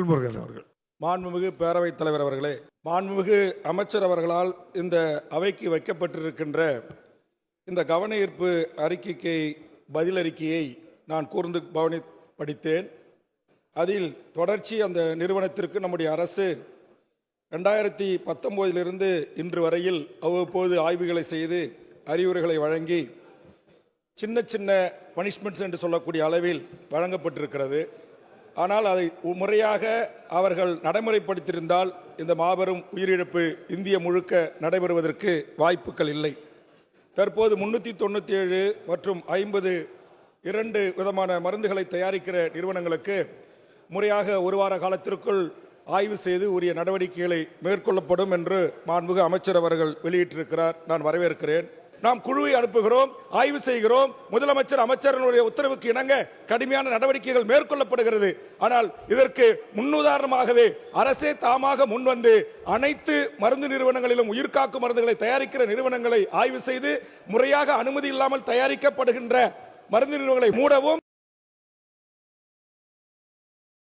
திருமுருகன் அவர்கள். மாண்புமிகு பேரவைத் தலைவர் அவர்களே, மாண்புமிகு அமைச்சர் அவர்களால் இந்த அவைக்கு வைக்கப்பட்டிருக்கின்ற இந்த கவன ஈர்ப்பு அறிக்கைக்கு பதிலறிக்கையை நான் கூர்ந்து படித்தேன். அதில் தொடர்ச்சி அந்த நிறுவனத்திற்கு நம்முடைய அரசு 2019 இன்று வரையில் அவ்வப்போது ஆய்வுகளை செய்து அறிவுரைகளை வழங்கி சின்ன சின்ன பனிஷ்மெண்ட்ஸ் என்று சொல்லக்கூடிய அளவில் வழங்கப்பட்டிருக்கிறது. ஆனால் அதை முறையாக அவர்கள் நடைமுறைப்படுத்தியிருந்தால் இந்த மாபெரும் உயிரிழப்பு இந்திய முழுக்க நடைபெறுவதற்கு வாய்ப்புகள் இல்லை. தற்போது 397 மற்றும் 50 2 விதமான மருந்துகளை தயாரிக்கிற நிறுவனங்களுக்கு முறையாக ஒரு வார காலத்திற்குள் ஆய்வு செய்து உரிய நடவடிக்கைகளை மேற்கொள்ளப்படும் என்று மாண்புமிகு அமைச்சர் அவர்கள் வெளியிட்டிருக்கிறார். நான் வரவேற்கிறேன். நாம் குழுவை அனுப்புகிறோம், ஆய்வு செய்கிறோம். முதலமைச்சர் அமைச்சர்களுடைய உத்தரவுக்கு இணங்க கடுமையான நடவடிக்கைகள் மேற்கொள்ளப்படுகிறது. ஆனால் இதற்கு முன்னுதாரணமாகவே அரசே தாமாக முன்வந்து அனைத்து மருந்து நிறுவனங்களிலும் உயிர்காக்கும் மருந்துகளை தயாரிக்கிற நிறுவனங்களை ஆய்வு செய்து முறையாக அனுமதி இல்லாமல் தயாரிக்கப்படுகின்ற மருந்து நிறுவனங்களை மூடவும்